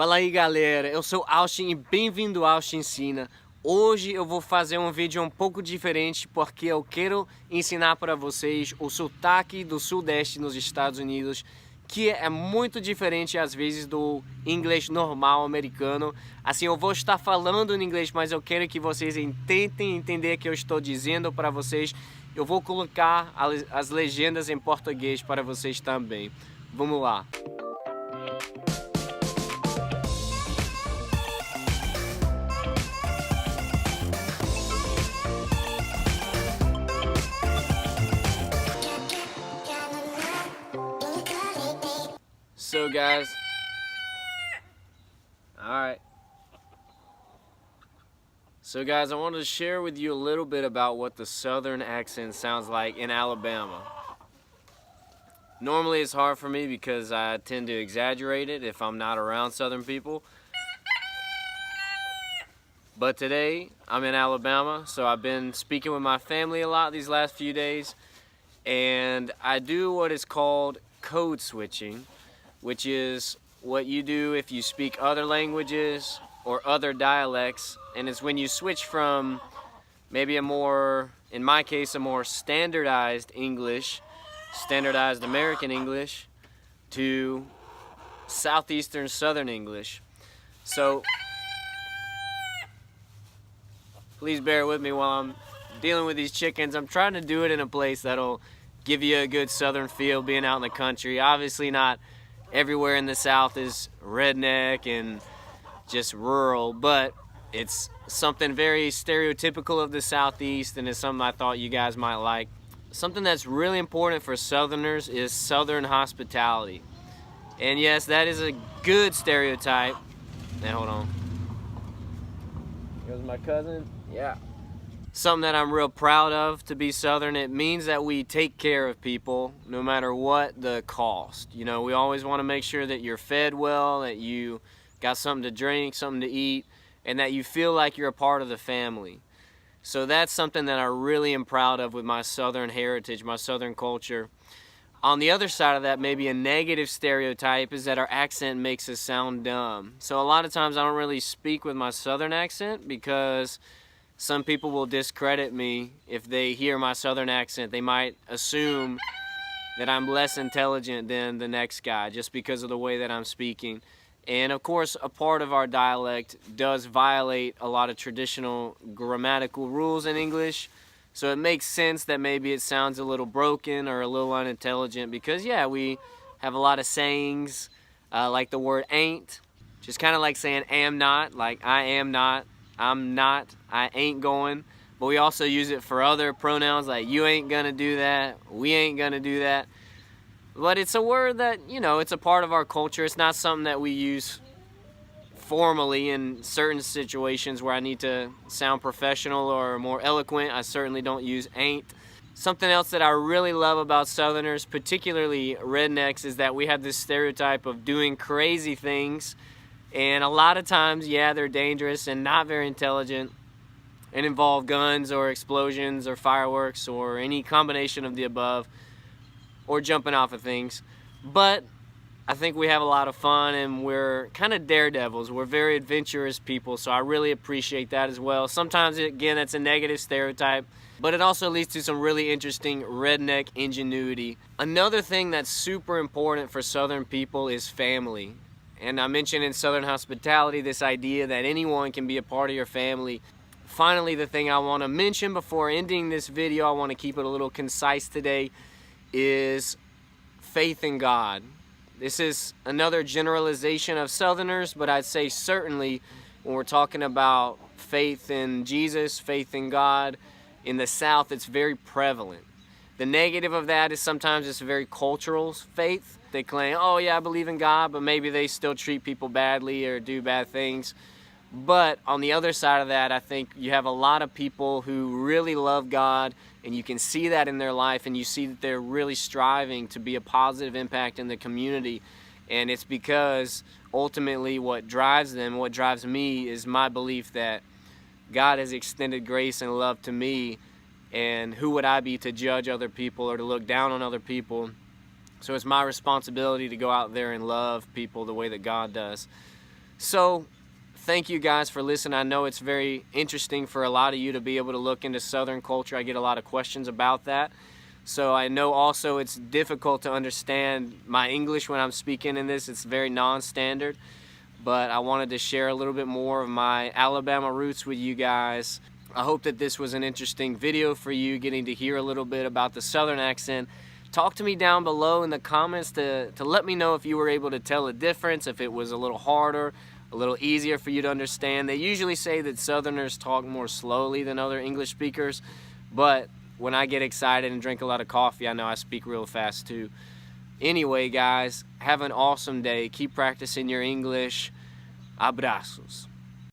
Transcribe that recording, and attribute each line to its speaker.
Speaker 1: Fala aí galera, eu sou Austin e bem-vindo ao AusTinsina. Hoje eu vou fazer um vídeo um pouco diferente porque eu quero ensinar para vocês o sotaque do sudeste nos Estados Unidos, que é muito diferente às vezes do inglês normal americano. Assim, eu vou estar falando em inglês, mas eu quero que vocês tentem entender o que eu estou dizendo para vocês. Eu vou colocar as legendas em português para vocês também. Vamos lá. So guys, alright. So guys, I wanted to share with you a little bit about what the southern accent sounds like in Alabama. Normally it's hard for me because I tend to exaggerate it if I'm not around southern people. But today, I'm in Alabama, so I've been speaking with my family a lot these last few days. And I do what is called code switching, which is what you do if you speak other languages or other dialects, and it's when you switch from maybe a more, in my case, a more standardized English, standardized American English, to southeastern southern English. So please bear with me while I'm dealing with these chickens. I'm trying to do it in a place that'll give you a good southern feel being out in the country. Obviously not everywhere in the South is redneck and just rural, but it's something very stereotypical of the Southeast, and it's something I thought you guys might like. Something that's really important for Southerners is Southern hospitality. And yes, that is a good stereotype. Now hold on. Here's my cousin. Yeah. Something that I'm real proud of to be Southern. It means that we take care of people no matter what the cost. You know, we always want to make sure that you're fed well, that you got something to drink, something to eat, and that you feel like you're a part of the family. So that's something that I really am proud of with my Southern heritage, my Southern culture. On the other side of that, maybe a negative stereotype is that our accent makes us sound dumb. So a lot of times I don't really speak with my Southern accent because some people will discredit me if they hear my Southern accent. They might assume that I'm less intelligent than the next guy just because of the way that I'm speaking. And of course, a part of our dialect does violate a lot of traditional grammatical rules in English. So it makes sense that maybe it sounds a little broken or a little unintelligent because, yeah, we have a lot of sayings like the word ain't, just kind of like saying am not, like I am not, I'm not, I ain't going. But we also use it for other pronouns like you ain't gonna do that, we ain't gonna do that. But it's a word that, you know, it's a part of our culture. It's not something that we use formally in certain situations where I need to sound professional or more eloquent. I certainly don't use ain't. Something else that I really love about Southerners, particularly rednecks, is that we have this stereotype of doing crazy things. And a lot of times, yeah, they're dangerous and not very intelligent and involve guns or explosions or fireworks or any combination of the above, or jumping off of things. But I think we have a lot of fun and we're kind of daredevils. We're very adventurous people, so I really appreciate that as well. Sometimes, again, that's a negative stereotype, but it also leads to some really interesting redneck ingenuity. Another thing that's super important for Southern people is family. And I mentioned in Southern hospitality this idea that anyone can be a part of your family. Finally, the thing I want to mention before ending this video, I want to keep it a little concise today, is faith in God. This is another generalization of Southerners, but I'd say certainly when we're talking about faith in Jesus, faith in God, in the South, it's very prevalent. The negative of that is sometimes it's a very cultural faith. They claim, oh yeah, I believe in God, but maybe they still treat people badly or do bad things. But on the other side of that, I think you have a lot of people who really love God, and you can see that in their life, and you see that they're really striving to be a positive impact in the community. And it's because ultimately what drives them, what drives me, is my belief that God has extended grace and love to me, and who would I be to judge other people or to look down on other people? So it's my responsibility to go out there and love people the way that God does. So thank you guys for listening. I know it's very interesting for a lot of you to be able to look into Southern culture. I get a lot of questions about that. So I know also it's difficult to understand my English when I'm speaking in this. It's very non-standard. But I wanted to share a little bit more of my Alabama roots with you guys. I hope that this was an interesting video for you, getting to hear a little bit about the Southern accent. Talk to me down below in the comments to let me know if you were able to tell a difference, if it was a little harder, a little easier for you to understand. They usually say that Southerners talk more slowly than other English speakers, but when I get excited and drink a lot of coffee, I know I speak real fast too. Anyway, guys, have an awesome day. Keep practicing your English. Abrazos.